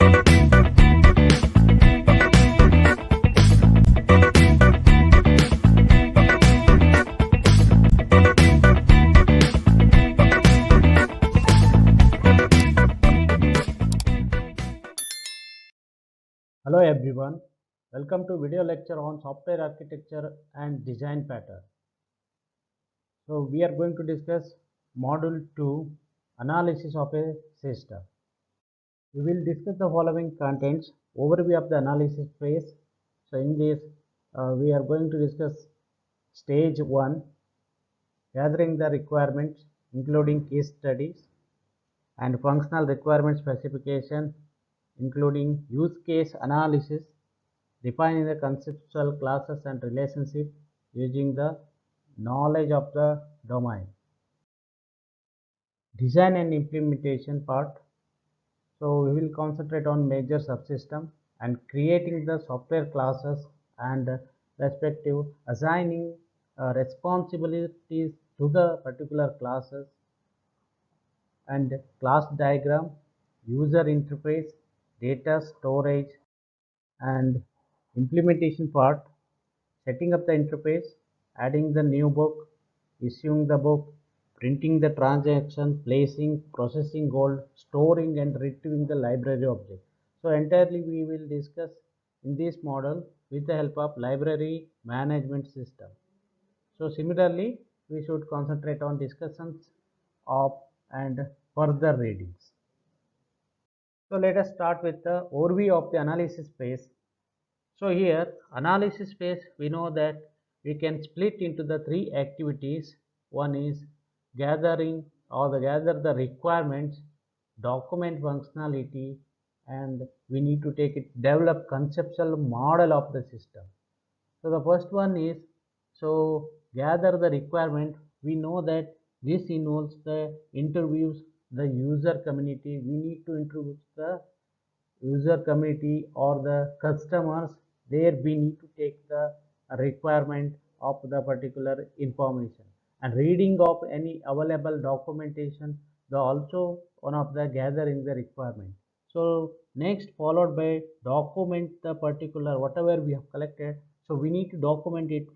Hello everyone, welcome to video lecture on software architecture and design pattern. So we are going to discuss module 2, analysis of a system. We will discuss the following contents: overview of the analysis phase. So in this we are going to discuss stage 1, gathering the requirements including case studies, and functional requirement specification including use case analysis, defining the conceptual classes and relationship using the knowledge of the domain. Design and implementation part. So we will concentrate on major subsystem and creating the software classes and respective assigning responsibilities to the particular classes, and class diagram, user interface, data storage, and implementation part, setting up the interface, adding the new book, issuing the book, printing the transaction, placing, processing gold, storing and retrieving the library object. So entirely we will discuss in this model with the help of library management system. So similarly, we should concentrate on discussions of and further readings. So let us start with the overview of the analysis phase. So here analysis phase, we know that we can split into the three activities. One is gathering or gather the requirements, document functionality, and we need to take it develop conceptual model of the system. So the first one is, so gather the requirement. We know that this involves the interviews the user community. We need to introduce the user community or the customers. There we need to take the requirement of the particular information, and reading of any available documentation, the also one of the gathering the requirement. So next followed by document the particular whatever we have collected. So we need to document it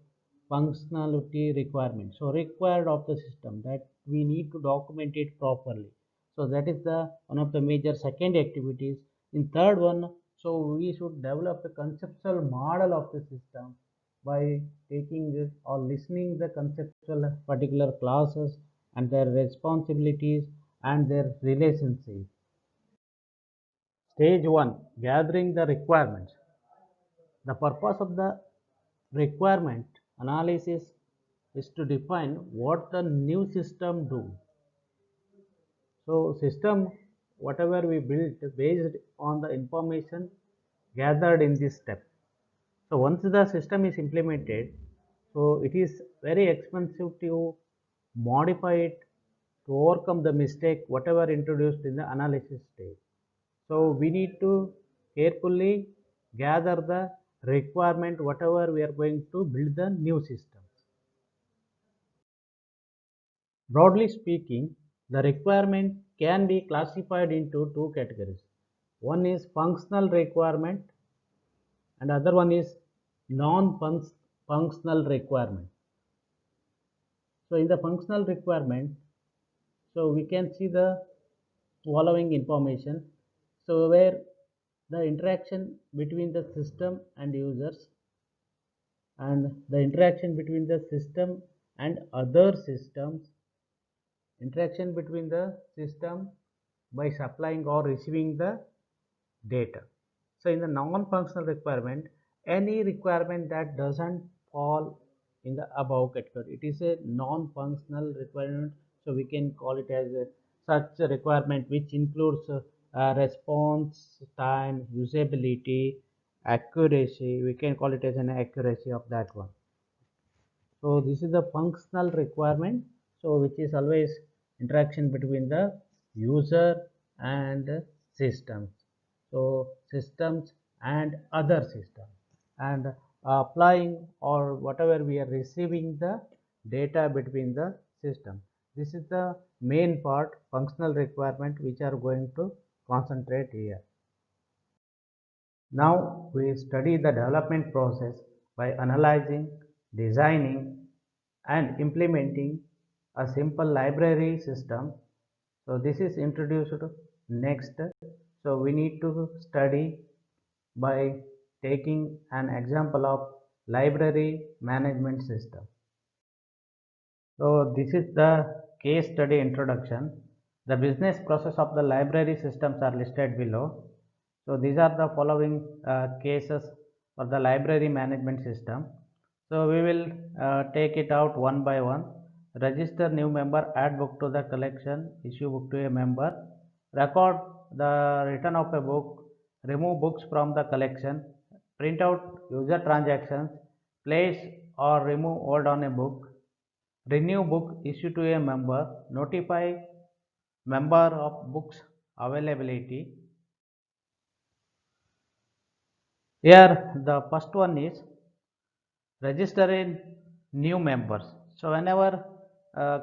functionality requirement, so required of the system, that we need to document it properly. So that is the one of the major second activities. In third one, so we should develop a conceptual model of the system by taking this or listening the conceptual particular classes and their responsibilities and their relationship. Stage 1, gathering the requirements. The purpose of the requirement analysis is to define what the new system do. So system, whatever we built based on the information gathered in this step. So once the system is implemented, so it is very expensive to modify it to overcome the mistake whatever introduced in the analysis stage. So we need to carefully gather the requirement whatever we are going to build the new system. Broadly speaking, the requirement can be classified into two categories. One is functional requirement and other one is non-functional requirement. So in the functional requirement, so we can see the following information. So where the interaction between the system and users, and the interaction between the system and other systems, interaction between the system by supplying or receiving the data. So in the non-functional requirement, any requirement that doesn't fall in the above category, it is a non-functional requirement. So we can call it as such a requirement which includes response time, usability, accuracy. We can call it as an accuracy of that one. So this is the functional requirement, so which is always interaction between the user and systems. So systems and other systems, and applying or whatever we are receiving the data between the system. This is the main part, functional requirement, which are going to concentrate here. Now we study the development process by analyzing, designing, and implementing a simple library system. So this is introduced next. So we need to study by taking an example of library management system. So this is the case study introduction. The business process of the library systems are listed below. So these are the following cases for the library management system. So we will take it out one by one. Register new member, add book to the collection, issue book to a member, record the return of a book, remove books from the collection, print out user transactions, place or remove hold on a book, renew book issued to a member, notify member of books availability. Here the first one is register in new members. So whenever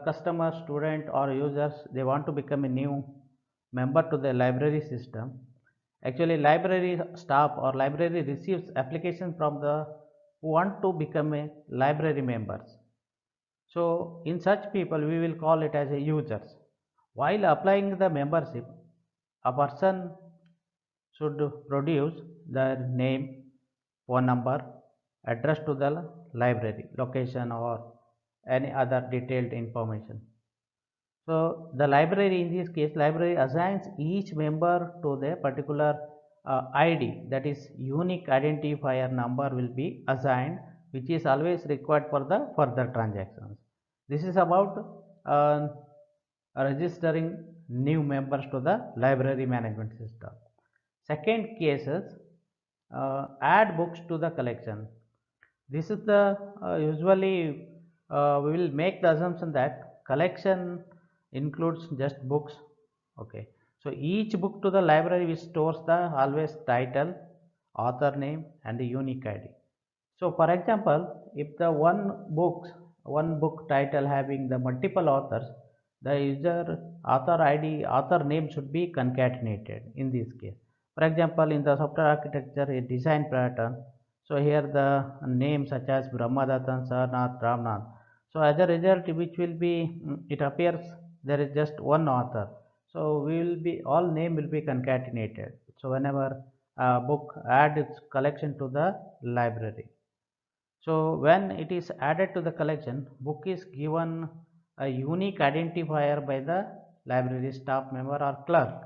customer, student or users they want to become a new member to the library system, actually library staff or library receives application from the who want to become a library members. So in such people we will call it as a users. While applying the membership, a person should produce their name, phone number, address to the library, location or any other detailed information. So the library, in this case, library assigns each member to the particular ID, that is unique identifier number will be assigned, which is always required for the further transactions. This is about registering new members to the library management system. Second case is add books to the collection. This is the usually we will make the assumption that collection includes just books. Okay, so each book to the library which stores the always title, author name and the unique ID. So for example, if the one book title having the multiple authors, the user author ID, author name should be concatenated in this case. For example, in the software architecture, a design pattern. So here the name such as Brahmadattan, Sarnath, Ramnath. So as a result, which will be it appears there is just one author. So we will be all name will be concatenated. So whenever a book add its collection to the library. So when it is added to the collection, book is given a unique identifier by the library staff member or clerk.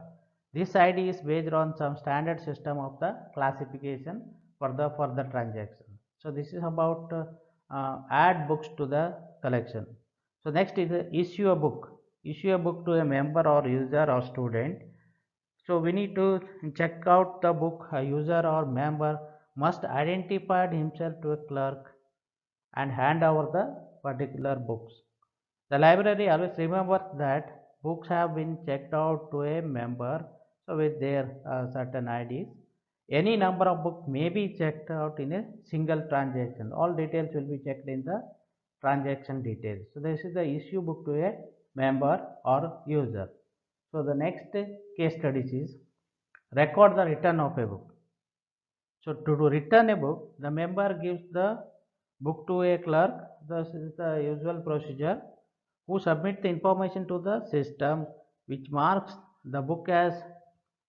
This ID is based on some standard system of the classification for the further transaction. So this is about add books to the collection. So next is issue a book. Issue a book to a member or user or student. So we need to check out the book. A user or member must identify himself to a clerk and hand over the particular books. The library always remembers that books have been checked out to a member, so with their certain IDs. Any number of books may be checked out in a single transaction. All details will be checked in the transaction details. So this is the issue book to a member or user. So the next case studies is record the return of a book. So to return a book, the member gives the book to a clerk. This is the usual procedure, who submit the information to the system, which marks the book as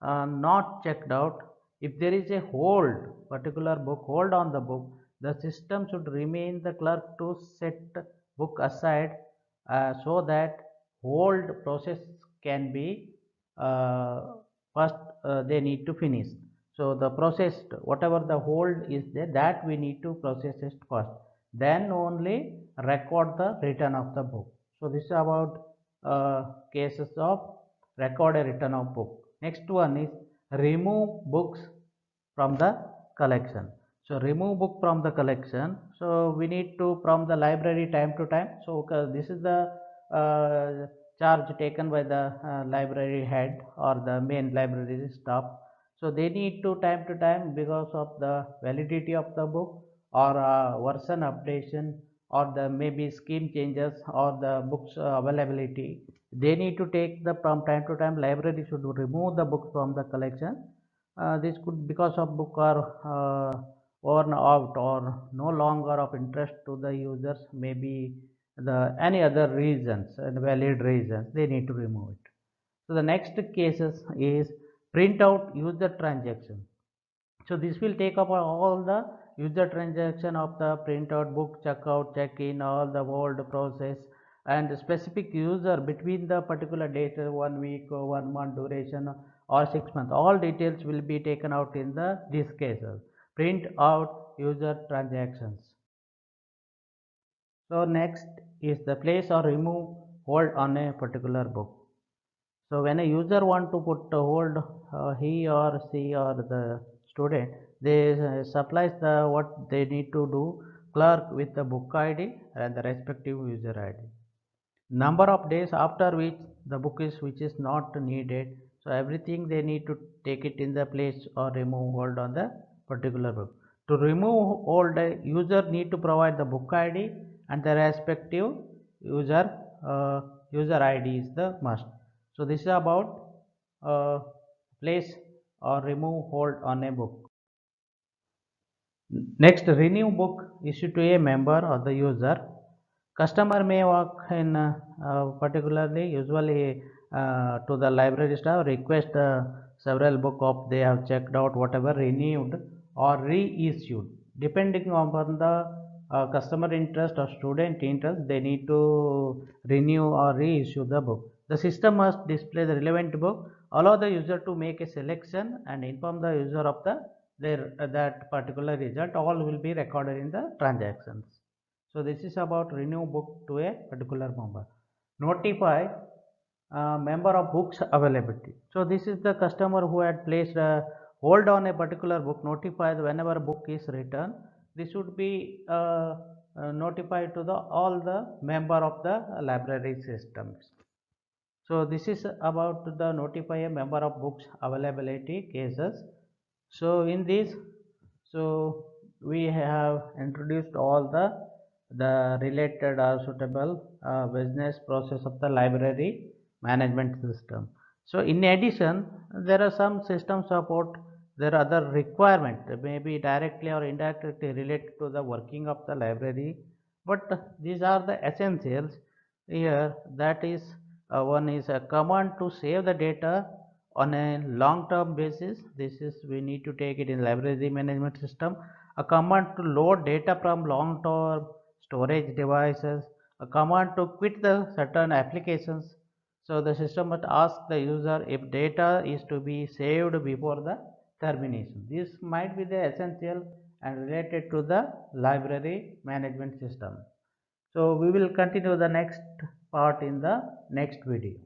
not checked out. If there is a particular book hold on the book, the system should remain the clerk to set book aside so that hold process can be first they need to finish. So the process, whatever the hold is there, that we need to process it first. Then only record the return of the book. So this is about cases of record a return of book. Next one is remove books from the collection. So remove book from the collection. So we need to from the library time to time. So this is the charge taken by the library head or the main library staff. So they need to time because of the validity of the book or version updation or the maybe scheme changes or the books availability. They need to take the from time to time. Library should remove the books from the collection this could because of book are worn out or no longer of interest to the users, maybe the any other reasons and valid reasons, they need to remove it. So the next cases is print out user transaction. So this will take up all the user transaction of the printout, book, checkout, check-in, all the old process, and specific user between the particular date, 1 week or 1 month duration or 6 months. All details will be taken out in these cases. Print out user transactions. So next is the place or remove hold on a particular book. So when a user want to put a hold, he or she or the student, they supplies the what they need to do, clerk with the book ID and the respective user ID. Number of days after which the book is which is not needed. So everything they need to take it in the place or remove hold on the particular book. To remove hold, user need to provide the book ID and the respective user user ID is the must. So this is about place or remove hold on a book. Next, renew book issued to a member or the user. Customer may walk in particularly usually to the library staff, request several book of they have checked out, whatever renewed or reissued. Depending upon the customer interest or student interest, they need to renew or reissue the book. The system must display the relevant book, allow the user to make a selection and inform the user of the that particular result. All will be recorded in the transactions. So this is about renew book to a particular member. Notify member of books availability. So this is the customer who had placed a hold on a particular book, notified whenever book is returned. This should be notified to the all the member of the library systems. So this is about the notify a member of books availability cases. So in this, so we have introduced all the related or suitable business process of the library management system. So in addition, there are some system support. There are other requirements, maybe directly or indirectly related to the working of the library, but these are the essentials here. That is, one is a command to save the data on a long-term basis. This is we need to take it in library management system. A command to load data from long-term storage devices. A command to quit the certain applications. So the system must ask the user if data is to be saved before the termination. This might be the essential and related to the library management system. So we will continue the next part in the next video.